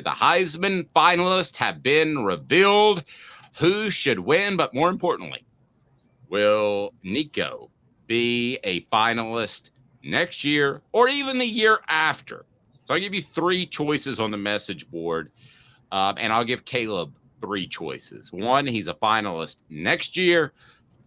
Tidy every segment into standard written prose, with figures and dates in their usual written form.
The Heisman finalists have been revealed. Who should win? But more importantly, will Nico be a finalist next year or even the year after? So I'll give you 3 choices on the message board, and I'll give Caleb 3 choices. 1, he's a finalist next year.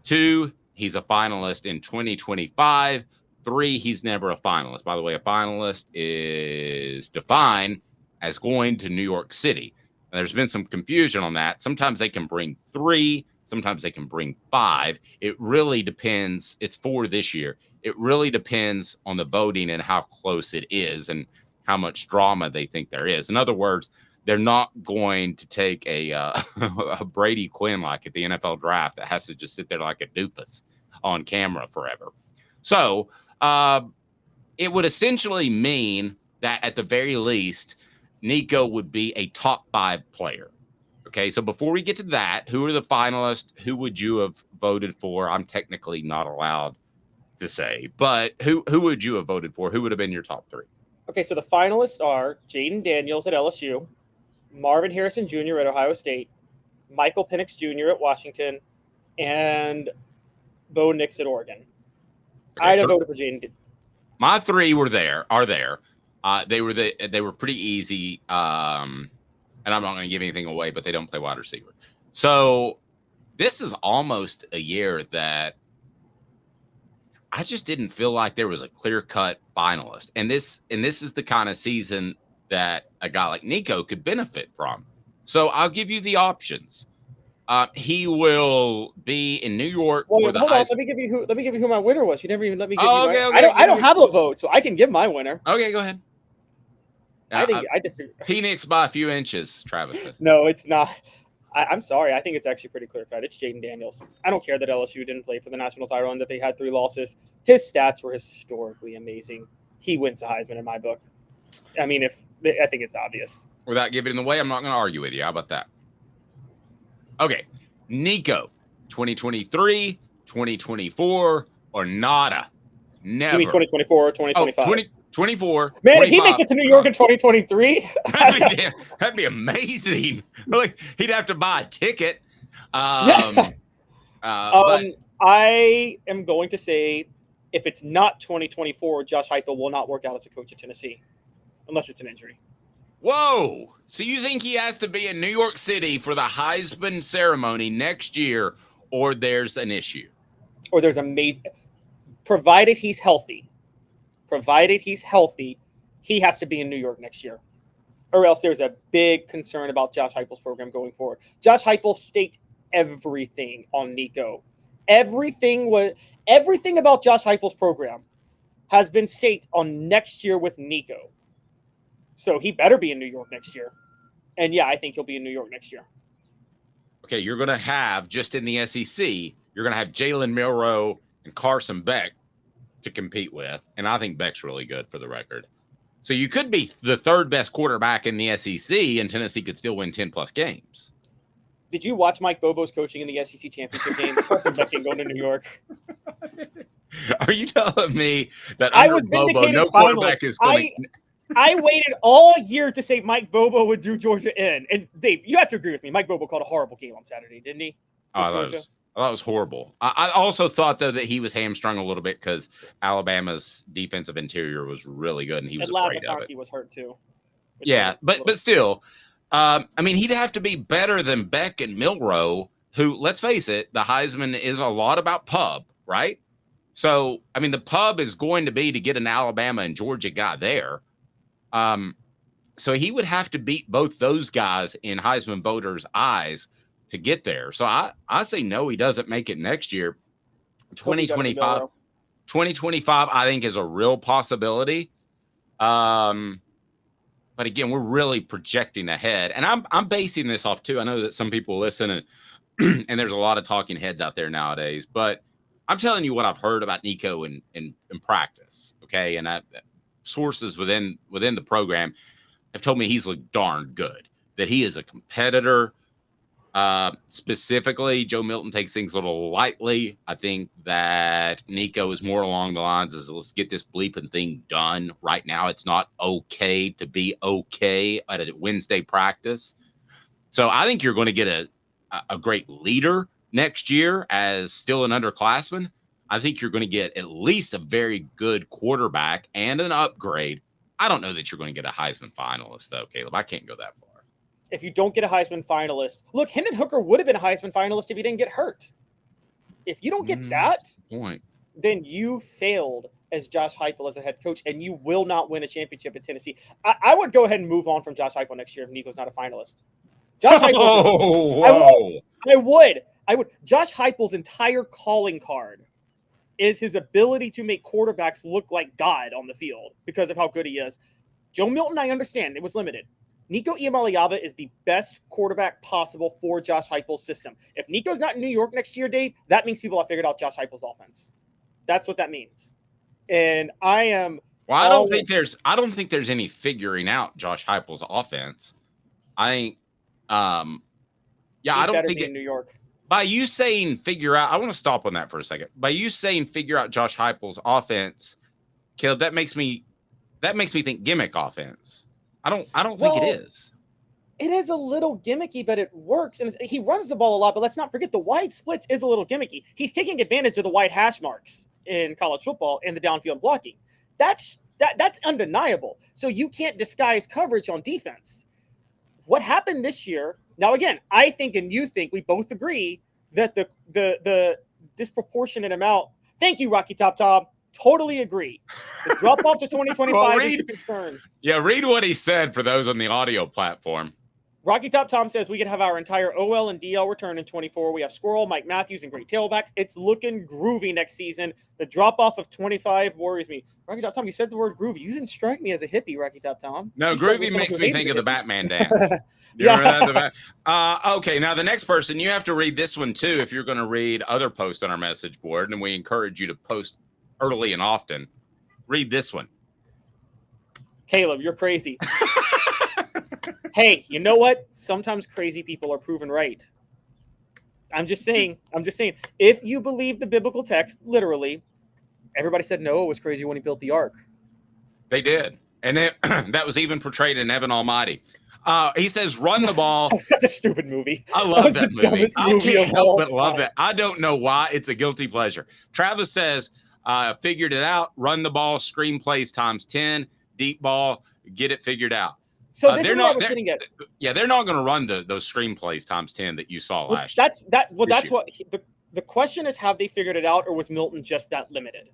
2, he's a finalist in 2025. 3, he's never a finalist. By the way, a finalist is defined as going to New York City. And there's been some confusion on that. Sometimes they can bring 3, sometimes they can bring 5. It really depends. It's 4 this year. It really depends on the voting and how close it is and how much drama they think there is. In other words, they're not going to take a Brady Quinn like at the NFL draft that has to just sit there like a doofus on camera forever. So it would essentially mean that at the very least, Nico would be a top 5 player. Okay, so before we get to that, who are the finalists? Who would you have voted for? I'm technically not allowed to say, but who would you have voted for? Who would have been your top 3? Okay, so the finalists are Jayden Daniels at LSU, Marvin Harrison Jr. at Ohio State, Michael Penix Jr. at Washington, and Bo Nix at Oregon. Okay, I'd have voted for Jayden. My 3 are there. They were pretty easy. And I'm not going to give anything away, but they don't play wide receiver. So this is almost a year that I just didn't feel like there was a clear-cut finalist. And this is the kind of season that a guy like Nico could benefit from. So I'll give you the options. He will be in New York. Well, hold on. Let me give you who my winner was. You never even let me give you. Okay, I don't have a vote, so I can give my winner. Okay, go ahead. I disagree. Penix by a few inches, Travis says. No, it's not. I'm sorry. I think it's actually pretty clear cut. It's Jayden Daniels. I don't care that LSU didn't play for the national title and that they had 3 losses. His stats were historically amazing. He wins the Heisman in my book. I mean, I think it's obvious. Without giving it away, I'm not going to argue with you. How about that? Okay, Nico, 2023, 2024, or nada? Never. You mean 2024 or 2025? 2024. Man, if he makes it to New York in 2023, that'd be amazing. Like, he'd have to buy a ticket. But I am going to say if it's not 2024, Josh Heupel will not work out as a coach at Tennessee unless it's an injury. Whoa. So you think he has to be in New York City for the Heisman ceremony next year, or there's an issue? Or there's provided he's healthy, he has to be in New York next year. Or else there's a big concern about Josh Heupel's program going forward. Josh Heupel states everything on Nico. Everything about Josh Heupel's program has been staked on next year with Nico. So he better be in New York next year. And yeah, I think he'll be in New York next year. Okay, you're going to have, just in the SEC, you're going to have Jalen Milroe and Carson Beck to compete with. And I think Beck's really good, for the record. So you could be the 3rd best quarterback in the SEC, and Tennessee could still win 10-plus games. Did you watch Mike Bobo's coaching in the SEC championship game? Carson Beck can go to New York. Are you telling me that under Bobo, no quarterback is going to... I waited all year to say Mike Bobo would do Georgia in. And Dave, you have to agree with me. Mike Bobo called a horrible game on Saturday, didn't he? I thought it was horrible. I also thought, though, that he was hamstrung a little bit because Alabama's defensive interior was really good, and he was afraid of it. He was hurt, too. Yeah, but still, I mean, he'd have to be better than Beck and Milroe, who, let's face it, the Heisman is a lot about pub, right? So, I mean, the pub is going to be to get an Alabama and Georgia guy there. So he would have to beat both those guys in Heisman voters' eyes to get there. So I say no, he doesn't make it next year. 2025, I think, is a real possibility. But again, we're really projecting ahead, and I'm basing this off too. I know that some people listen, and and there's a lot of talking heads out there nowadays, but I'm telling you what I've heard about Nico in practice. Okay, and sources within the program have told me he's looked darn good, that he is a competitor. Specifically, Joe Milton takes things a little lightly. I think that Nico is more along the lines of let's get this bleeping thing done right now. It's not okay to be okay at a Wednesday practice. So I think you're going to get a great leader next year as still an underclassman. I think you're going to get at least a very good quarterback and an upgrade. I don't know that you're going to get a Heisman finalist, though, Caleb. I can't go that far. If you don't get a Heisman finalist, look, Hendon Hooker would have been a Heisman finalist if he didn't get hurt. If you don't get that, then you failed as Josh Heupel as a head coach, and you will not win a championship at Tennessee. I would go ahead and move on from Josh Heupel next year if Nico's not a finalist. Josh Heupel. I would. Josh Heupel's entire calling card is his ability to make quarterbacks look like God on the field because of how good he is. Joe Milton, I understand, it was limited. Nico Iamaleava is the best quarterback possible for Josh Heupel's system. If Nico's not in New York next year, Dave, that means people have figured out Josh Heupel's offense. That's what that means. And I am. Well, I don't think there's any figuring out Josh Heupel's offense. I think, I don't think in New York. By you saying figure out, I want to stop on that for a second. By you saying figure out Josh Heupel's offense, Caleb, that makes me think gimmick offense. I don't think it is. It is a little gimmicky, but it works. And he runs the ball a lot, but let's not forget the wide splits is a little gimmicky. He's taking advantage of the wide hash marks in college football and the downfield blocking. That's undeniable. So you can't disguise coverage on defense. What happened this year? Now, again, I think and you think we both agree that the disproportionate amount. Thank you, Rocky Top Tom. Totally agree. The drop off to 2025 is a concern. Yeah, read what he said for those on the audio platform. Rocky Top Tom says we could have our entire OL and DL return in 24. We have Squirrel, Mike Matthews, and great tailbacks. It's looking groovy next season. The drop off of 25 worries me. Rocky Top Tom, you said the word groovy. You didn't strike me as a hippie, Rocky Top Tom. No, groovy makes me think of the Batman dance. You remember that? Okay, now the next person, you have to read this one too if you're going to read other posts on our message board, and we encourage you to post early and often. Read this one. Caleb, you're crazy. Hey, you know what? Sometimes crazy people are proven right. I'm just saying, if you believe the biblical text, literally, everybody said Noah was crazy when he built the ark. They did. And that was even portrayed in Evan Almighty. He says, run the ball. Such a stupid movie. I love that movie. I can't help but love that. I don't know why. It's a guilty pleasure. Travis says, figured it out. Run the ball, screenplays times 10, deep ball, get it figured out. So they're not getting at. Yeah, they're not going to run those screenplays times 10 that you saw last year. That's what the question is: have they figured it out, or was Milton just that limited?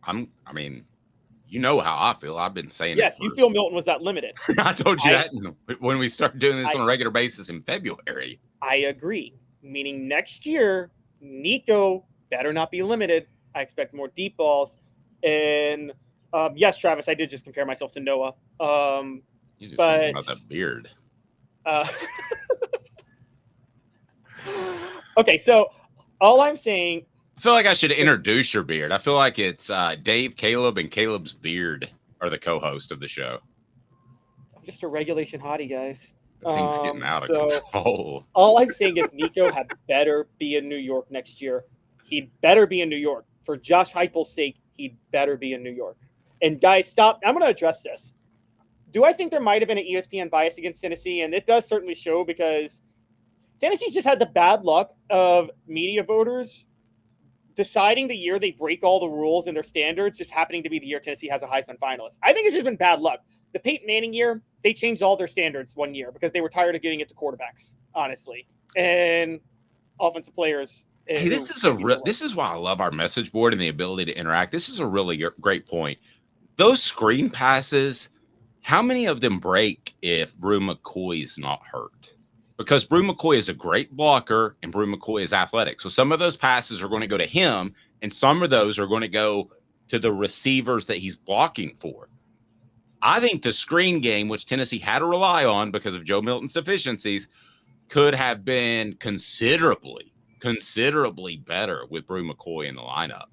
I mean, you know how I feel. I've been saying yes. You feel Milton was that limited. I told you that when we started doing this on a regular basis in February. I agree. Meaning next year, Nico better not be limited. I expect more deep balls and. Yes, Travis, I did just compare myself to Noah. You just talking about that beard. Okay, so all I'm saying. I feel like I should introduce your beard. I feel like it's Dave, Caleb, and Caleb's beard are the co-host of the show. I'm just a regulation hottie, guys. Things getting out of control. All I'm saying is Nico had better be in New York next year. He'd better be in New York. For Josh Heupel's sake, he'd better be in New York. And guys, stop. I'm going to address this. Do I think there might have been an ESPN bias against Tennessee? And it does certainly show because Tennessee's just had the bad luck of media voters deciding the year they break all the rules and their standards, just happening to be the year Tennessee has a Heisman finalist. I think it's just been bad luck. The Peyton Manning year, they changed all their standards one year because they were tired of giving it to quarterbacks, honestly, and offensive players. Hey, this is why I love our message board and the ability to interact. This is a really great point. Those screen passes, how many of them break if Brew McCoy's not hurt? Because Brew McCoy is a great blocker and Brew McCoy is athletic. So some of those passes are going to go to him and some of those are going to go to the receivers that he's blocking for. I think the screen game, which Tennessee had to rely on because of Joe Milton's deficiencies, could have been considerably better with Brew McCoy in the lineup.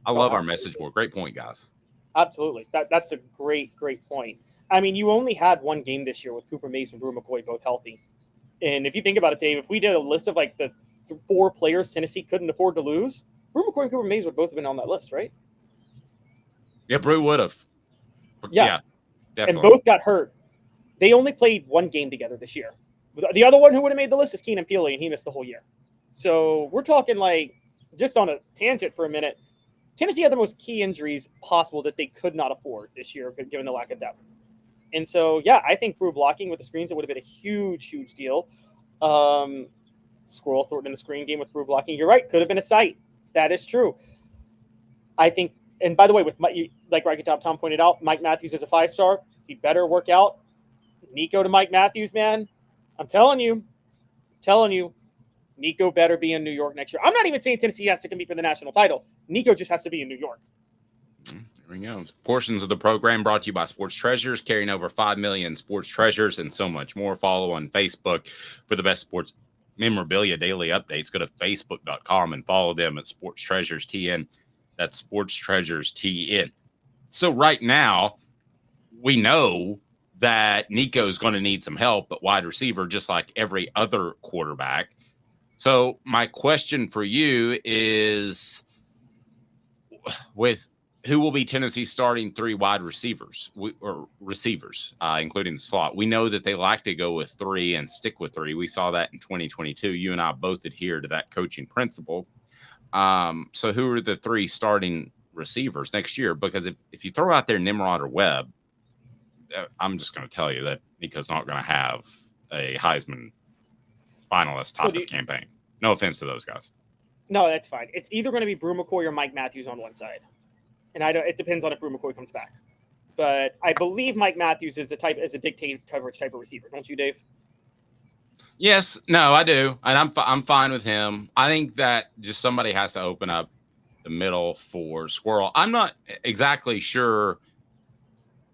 I love our message board. Great point, guys. Absolutely. That's a great point. I mean, you only had one game this year with Cooper Mays and Brew McCoy both healthy. And if you think about it, Dave, if we did a list of like the 4 players Tennessee couldn't afford to lose, Brew McCoy and Cooper Mays would both have been on that list, right? Yeah, Brew would have. Yeah, definitely. And both got hurt. They only played one game together this year. The other one who would have made the list is Keenan Peely, and he missed the whole year. So we're talking like, just on a tangent for a minute, Tennessee had the most key injuries possible that they could not afford this year, given the lack of depth. And so, yeah, I think Brew blocking with the screens, it would have been a huge, huge deal. Squirrel Thornton in the screen game with Brew blocking. You're right. Could have been a sight. That is true. I think, and by the way, with like Rocky Top Tom pointed out, Mike Matthews is a 5-star. He better work out. Nico to Mike Matthews, man. I'm telling you, Nico better be in New York next year. I'm not even saying Tennessee has to compete for the national title. Nico just has to be in New York. There we go. Portions of the program brought to you by Sports Treasures, carrying over 5 million sports treasures and so much more. Follow on Facebook for the best sports memorabilia daily updates. Go to facebook.com and follow them at Sports Treasures TN. That's Sports Treasures TN. So right now, we know that Nico's going to need some help at wide receiver, just like every other quarterback. So my question for you is, with who will be Tennessee's starting 3 wide receivers, including the slot? We know that they like to go with 3 and stick with 3. We saw that in 2022. You and I both adhere to that coaching principle. So who are the 3 starting receivers next year? Because if you throw out there Nimrod or Webb, I'm just going to tell you that Nico's not going to have a Heisman finalist type of campaign. No offense to those guys. No, that's fine. It's either going to be Brew McCoy or Mike Matthews on one side. And it depends on if Brew McCoy comes back. But I believe Mike Matthews is a dictated coverage type of receiver. Don't you, Dave? Yes. No, I do. And I'm fine with him. I think that just somebody has to open up the middle for Squirrel. I'm not exactly sure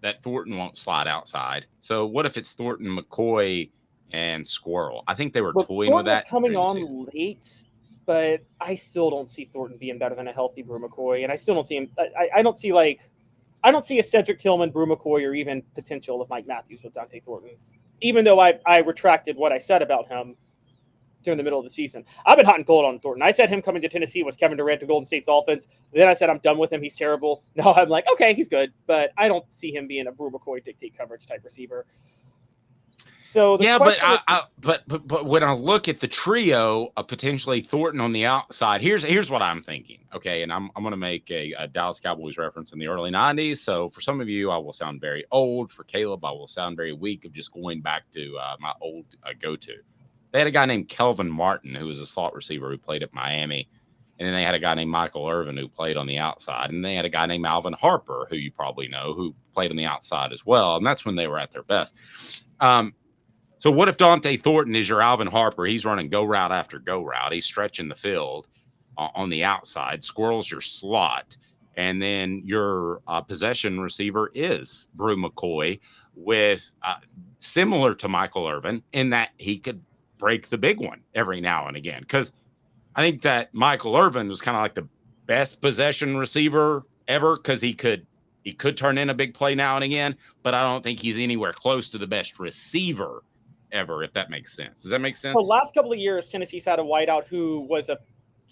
that Thornton won't slide outside. So what if it's Thornton, McCoy, and Squirrel? I think they were toying with that. Coming on late, but I still don't see Thornton being better than a healthy Brew McCoy, and I still don't see him. I don't see a Cedric Tillman, Brew McCoy, or even potential of Mike Matthews with Dante Thornton. Even though I retracted what I said about him during the middle of the season. I've been hot and cold on Thornton. I said him coming to Tennessee was Kevin Durant to Golden State's offense. Then I said I'm done with him. He's terrible. Now I'm like, okay, he's good, but I don't see him being a Brew McCoy dictate coverage type receiver. So but when I look at the trio of potentially Thornton on the outside, here's what I'm thinking. Okay, and I'm going to make a Dallas Cowboys reference in the early 90s. So for some of you, I will sound very old. For Caleb, I will sound very weak of just going back to my old go-to. They had a guy named Kelvin Martin, who was a slot receiver who played at Miami. And then they had a guy named Michael Irvin who played on the outside. And they had a guy named Alvin Harper, who you probably know, who played on the outside as well. And that's when they were at their best. So what if Dante Thornton is your Alvin Harper? He's running go route after go route. He's stretching the field on the outside. Squirrel's your slot. And then your possession receiver is Brew McCoy, with similar to Michael Irvin in that he could break the big one every now and again. Because I think that Michael Irvin was kind of like the best possession receiver ever, because he could turn in a big play now and again, but I don't think he's anywhere close to the best receiver ever, if that makes sense. Does that make sense? The last couple of years, Tennessee's had a wideout who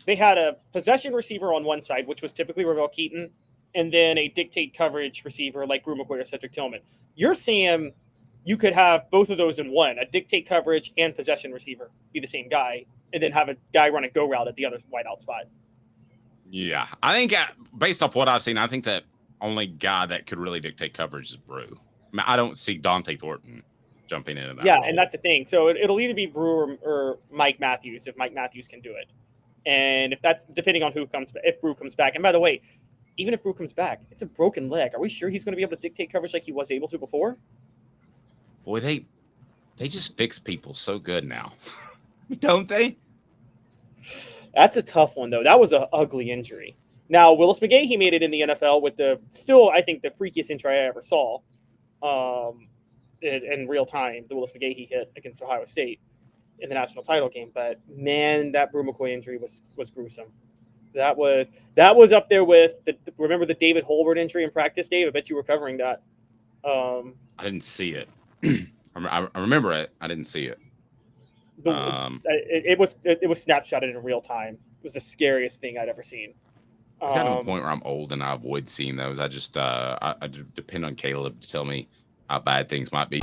they had a possession receiver on one side, which was typically Ravel Keaton, and then a dictate coverage receiver like Brew McCoy or Cedric Tillman. You're seeing you could have both of those in one, a dictate coverage and possession receiver be the same guy, and then have a guy run a go route at the other wideout spot. Yeah. I think based off what I've seen, I think that only guy that could really dictate coverage is Brew. I don't see Dante Thornton jumping into that. Yeah, role. and that's the thing. So it'll either be Brew or Mike Matthews, if Mike Matthews can do it. And if that's depending on if Brew comes back. And by the way, even if Brew comes back, it's a broken leg. Are we sure he's going to be able to dictate coverage like he was able to before? Boy, they just fix people so good now. Don't they? That's a tough one, though. That was an ugly injury. Now, Willis McGahee made it in the NFL with I think, the freakiest injury I ever saw in real time, the Willis McGahee hit against Ohio State in the national title game. But, man, that Brew McCoy injury was gruesome. That was up there with, remember the David Holbert injury in practice, Dave? I bet you were covering that. I didn't see it. I remember it. I didn't see it. It was snapshotted in real time. It was the scariest thing I'd ever seen. I'm kind of a point where I'm old and I avoid seeing those. I just I depend on Caleb to tell me how bad things might be.